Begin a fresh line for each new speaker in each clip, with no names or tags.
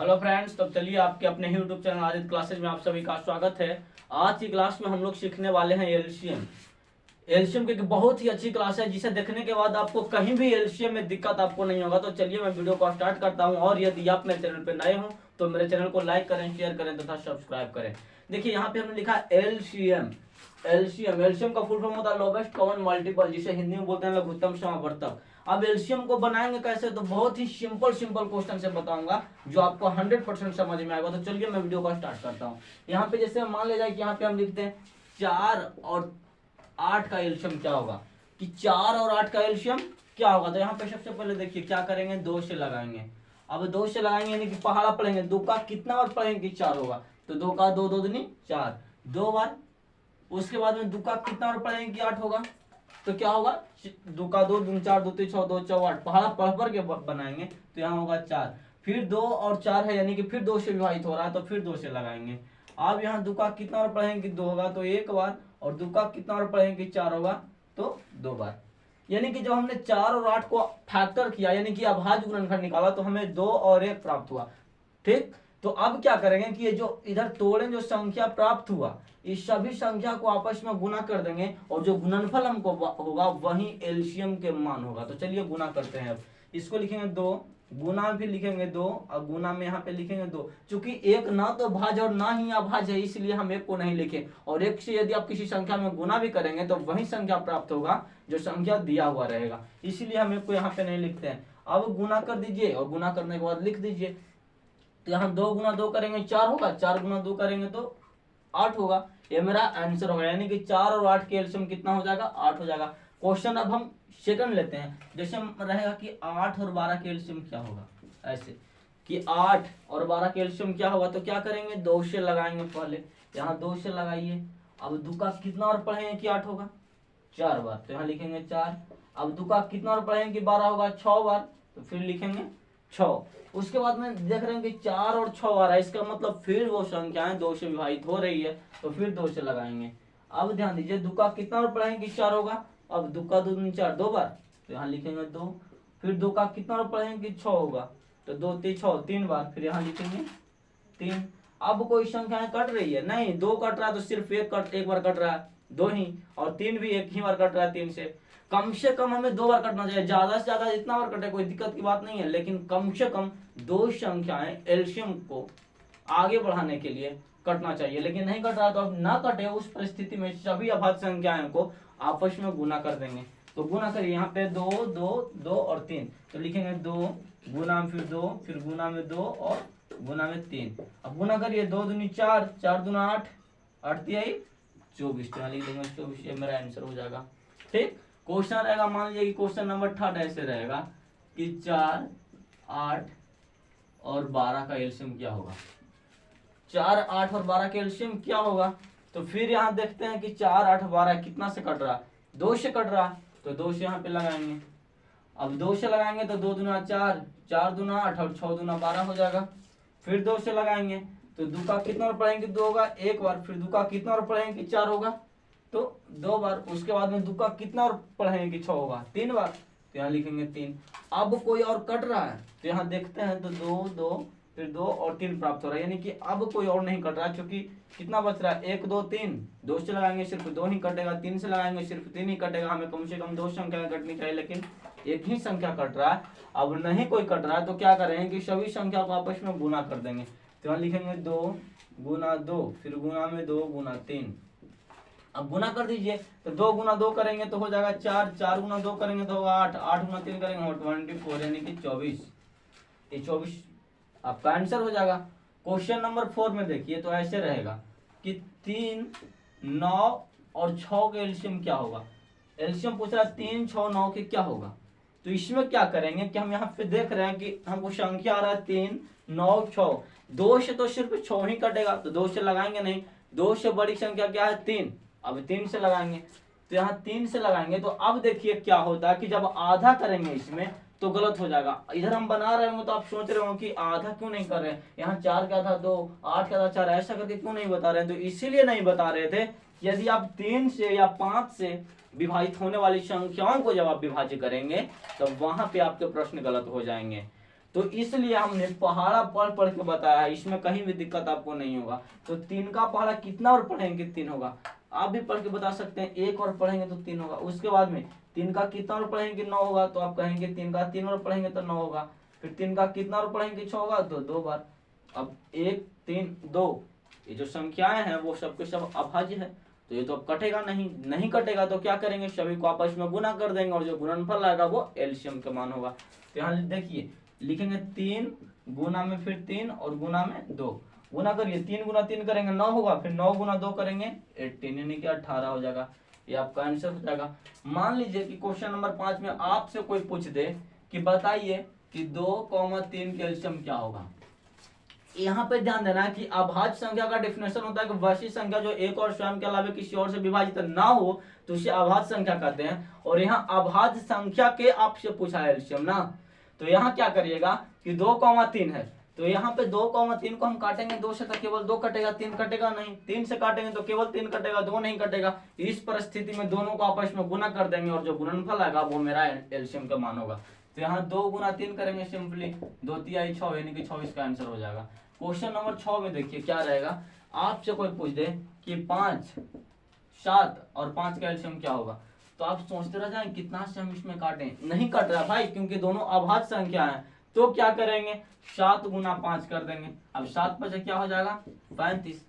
Hello friends, तो चलिए आपके अपने ही यूट्यूब चैनल आदित्य क्लासेज में आप सभी का स्वागत है। आज की क्लास में हम लोग सीखने वाले हैं एलसीएम। एलसीएम की एक बहुत ही अच्छी क्लास है जिसे देखने के बाद आपको कहीं भी एलसीएम में दिक्कत आपको नहीं होगा। तो चलिए मैं वीडियो को स्टार्ट करता हूं, और यदि आप मेरे चैनल पर नए हो तो मेरे चैनल को लाइक करें, शेयर करें तथा सब्सक्राइब करें। देखिए यहाँ पे हमने लिखा एलसीएम। एलसीएम का फुल फॉर्म होता है लोवेस्ट कॉमन मल्टीपल, जिसे हिंदी में बोलते हैं लघुत्तम समावर्तक। अब एलसीएम को बनाएंगे कैसे, तो बहुत ही सिंपल क्वेश्चन से बताऊंगा जो आपको 100% समझ में आएगा। तो चलिए मैं वीडियो को स्टार्ट करता हूँ। यहाँ पे जैसे मान ले जाए कि यहाँ पे हम लिखते हैं 4 और 8 का एलसीएम क्या होगा, कि 4 और 8 का एलसीएम क्या होगा। तो यहाँ पे सबसे पहले देखिए क्या करेंगे, 2 से लगाएंगे। अब 2 से लगाएंगे यानी कि पहाड़ा पढ़ेंगे, 2 का कितना और पढ़ेंगे, 4 होगा। तो 2 का 2 2 दूनी 4, 2 बार। उसके बाद में 2 का कितना और पढ़ेंगे कि 8 होगा। तो क्या होगा, 2 का 2 दूनी 4, 2 3 6, 2 4 8, पहाड़ा पढ़ के बनाएंगे तो यहाँ होगा 4। फिर 2 और 4 है यानी कि फिर 2 से विभाजित हो रहा है, तो फिर 2 से लगाएंगे। अब यहाँ 2 का कितना और पढ़ेंगे, 2 होगा तो 1 बार, और 2 का कितना और पढ़ेंगे, 4 होगा तो 2 बार। यानी कि जब हमने 4 और 8 को फैक्टर किया यानी कि अभाज्य गुणनखंड निकाला तो हमें 2 और 1 प्राप्त हुआ। ठीक, तो अब क्या करेंगे कि ये जो इधर तोड़ें जो संख्या प्राप्त हुआ, इस सभी संख्या को आपस में गुना कर देंगे, और जो गुणनफल हमको होगा वही एलसीएम के मान होगा। तो चलिए गुना करते हैं। अब इसको लिखेंगे 2, गुना भी लिखेंगे 2, और गुना में यहाँ पे लिखेंगे 2। चूंकि एक ना तो भाज्य और ना ही अभाज्य है, इसलिए हम एक को नहीं लिखे। और एक से यदि आप किसी संख्या में गुना भी करेंगे तो वही संख्या प्राप्त होगा जो संख्या दिया हुआ रहेगा, इसलिए हम एक को यहाँ पे नहीं लिखते हैं। अब गुना कर दीजिए, और गुना करने के बाद लिख दीजिए। तो यहाँ 2 गुना 2 करेंगे 4 होगा, 4 गुना 2 करेंगे तो 8 होगा। ये मेरा आंसर होगा, यानी कि 4 और 8 के एलसीएम कितना हो जाएगा, 8 हो जाएगा। क्वेश्चन अब हम सेकंड लेते हैं। जैसे रहेगा कि 8 और 12 के एलसीएम क्या होगा, ऐसे कि 8 और 12 के एलसीएम क्या होगा। तो क्या करेंगे, 2 से लगाएंगे पहले, यहाँ 2 से लगाइए। अब 2 का कितना और पढ़ेंगे कि 8 होगा, 4 बार, तो यहाँ लिखेंगे 4। अब 2 का कितना और पढ़ेंगे कि 12 होगा, 6 बार, तो फिर लिखेंगे 6। उसके बाद में देख रहे हैं कि 4 और 6 आ रहा है, इसका मतलब फिर वो संख्याएं 2 से विभाजित हो रही है, तो फिर 2 से लगाएंगे। अब ध्यान दीजिए 2 का कितना और पढ़ेंगे कि 4 होगा। अब 2 का 2 4, 2 बार, तो यहाँ लिखेंगे 2। फिर 2 का कितना और पढ़ेंगे कि 6 होगा, तो 2 3 6, 3 बार, फिर यहाँ लिखेंगे 3। अब कोई संख्याएं कट रही है, नहीं 2 कट रहा है तो सिर्फ एक बार कट रहा है, 2 ही, और 3 भी एक ही बार कट रहा है 3 से कम हमें 2 बार कटना चाहिए। ज्यादा से ज्यादा जितना बार कटे कोई दिक्कत की बात नहीं है, लेकिन कम से कम 2 संख्याएं एलसीएम को आगे बढ़ाने के लिए कटना चाहिए। लेकिन नहीं कट रहा तो अब ना कटे, उस परिस्थिति में सभी अभाज्य संख्याओं को आपस में गुना कर देंगे। तो गुना करिए, यहाँ पे 2 2 2 और 3, तो लिखेंगे 2 गुना में फिर 2, फिर गुना में 2 और गुना में 3। अब गुना करिए, 2 दूनी 4, 4 दूना 8, 8 तिहाई 24, तो यहाँ लिख देंगे 24। ये मेरा आंसर हो जाएगा। ठीक, क्वेश्चन रहेगा, मान लीजिए कि क्वेश्चन नंबर 3 ऐसे रहेगा कि 4 8 और 12 का एलसीएम क्या होगा। 4 8 और 12 का एलसीएम क्या होगा, तो फिर यहाँ देखते हैं कि 4 8 12 कितना से कट रहा, 2 से कट रहा, तो 2 से यहाँ पे लगाएंगे। अब 2 से लगाएंगे तो 2 दूना 4, 4 दूना 8 और 6 दूना 12 हो जाएगा। फिर 2 से लगाएंगे तो 2 का कितना और पढ़ेंगे, 2 होगा 1 बार। फिर 2 का कितना और पढ़ेंगे कि 4 होगा, तो 2 बार। उसके बाद में 2 का कितना और पढ़ेंगे कि 6 होगा, 3 बार, तो यहाँ लिखेंगे 3। अब कोई और कट रहा है तो यहाँ देखते हैं तो 2 2 फिर 2 और 3 प्राप्त हो रहा है, यानी कि अब कोई और नहीं कट रहा है। क्योंकि कितना बच रहा है, 1 2 3, 2 से लगाएंगे सिर्फ 2 ही कटेगा, 3 से लगाएंगे सिर्फ 3 ही कटेगा। हमें कम से कम 2 संख्या कटनी चाहिए, लेकिन एक ही संख्या कट रहा है। अब नहीं कोई कट रहा है तो क्या करेंगे कि सभी संख्या को आपस में गुना कर देंगे। तो यहाँ लिखेंगे 2 गुना 2, फिर गुना में 2 गुना 3। अब गुना कर दीजिए, तो 2 गुना 2 करेंगे तो हो जाएगा 4, 4 गुना 2 करेंगे तो होगा 8, 8 गुना 3 करेंगे 24, यानी कि 24। ये 24 आपका आंसर हो जाएगा। क्वेश्चन नंबर 4 में देखिए तो ऐसे रहेगा कि 3 9 और 6 के एलसीएम क्या होगा। एलसीएम पूछ रहा है 3 6 9 के क्या होगा। तो इसमें क्या करेंगे कि हम यहाँ पे देख रहे हैं कि हमको संख्या आ रहा है 3 9 6, 2 से तो सिर्फ 6 ही कटेगा, तो 2 से लगाएंगे नहीं। 2 से बड़ी संख्या क्या है 3, अब 3 से लगाएंगे, तो यहाँ 3 से लगाएंगे। तो अब देखिए क्या होता है कि जब आधा करेंगे इसमें तो गलत हो जाएगा। इधर हम बना रहे होंगे तो आप सोच रहे हो कि आधा क्यों नहीं कर रहे हैं, यहाँ 4 का आधा 2, 8 का आधा 4, ऐसा करके क्यों नहीं बता रहे हैं। तो इसीलिए नहीं बता रहे थे, यदि आप 3 से या 5 से विभाजित होने वाली संख्याओं को जब आप विभाज्य करेंगे तो वहां पे आपके प्रश्न गलत हो जाएंगे। तो इसलिए हमने पहाड़ा पढ़ पढ़ के बताया, इसमें कहीं भी दिक्कत आपको नहीं होगा। तो 3 का पहाड़ा कितना और पढ़ेंगे 3 होगा, आप भी पढ़ के बता सकते हैं। 1 और पढ़ेंगे तो 3 होगा। उसके बाद में 3 का कितना और पढ़ेंगे 9 होगा, तो आप कहेंगे 3 का 3 और पढ़ेंगे तो 9 होगा। फिर 3 का कितना और पढ़ेंगे 6 होगा, तो 2 बार। अब 1 3 2 ये जो संख्याएं हैं वो सबके सब अभाज्य है, तो ये तो अब कटेगा नहीं कटेगा तो क्या करेंगे, सभी को आपस में गुना कर देंगे और जो गुणनफल आएगा वो एलसीएम के मान होगा। तो यहाँ देखिए लिखेंगे 3 गुना में फिर 3 और गुना में 2, गुना करिए 3 गुना 3 करेंगे 9 होगा, फिर 9 गुना 2 करेंगे 18 यानी कि 18 हो जाएगा। ये आपका आंसर हो जाएगा। मान लीजिए कि क्वेश्चन नंबर 5 में आपसे कोई पूछ दे कि बताइए कि 2,3 का एलसीएम क्या होगा। यहाँ पे ध्यान देना है कि अभाज्य संख्या का डेफिनेशन होता है कि वैसी संख्या जो एक और स्वयं के अलावा किसी और से विभाजित ना हो तो उसे अभाज्य संख्या कहते हैं। और यहाँ अभाज्य संख्या के आपसे पूछा है एलसीएम ना, तो यहाँ क्या करिएगा कि 2,3 है, तो यहाँ पे 2,3 को हम काटेंगे 2 से तो केवल 2 कटेगा, 3 कटेगा नहीं। 3 से काटेंगे तो केवल 3 कटेगा, 2 नहीं कटेगा। इस परिस्थिति में दोनों को आपस में गुना कर देंगे और जो गुणनफल आएगा वो मेरा एलसीएम का मान होगा। तो यहाँ 2 गुना 3 करेंगे सिंपली, 2 3 6 यानी कि 24 का आंसर हो जाएगा। क्वेश्चन नंबर 6 में देखिए क्या रहेगा, आपसे कोई पूछ दे कि 5 7 और 5 का एलसीएम क्या होगा, तो आप सोचते रह जाएं कितना से हम इसमें काटें, नहीं कट रहा भाई क्योंकि दोनों अभाज्य संख्या है। तो क्या करेंगे 7 गुना 5 कर देंगे, अब 7 5 क्या हो जाएगा 35।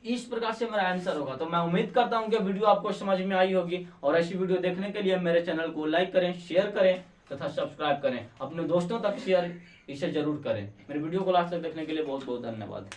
इस प्रकार से मेरा आंसर होगा। तो मैं उम्मीद करता हूं कि वीडियो आपको समझ में आई होगी और ऐसी वीडियो देखने के लिए मेरे चैनल को लाइक करें, शेयर करें तथा सब्सक्राइब करें, अपने दोस्तों तक शेयर इसे जरूर करें। मेरे वीडियो को लास्ट तक देखने के लिए बहुत बहुत धन्यवाद।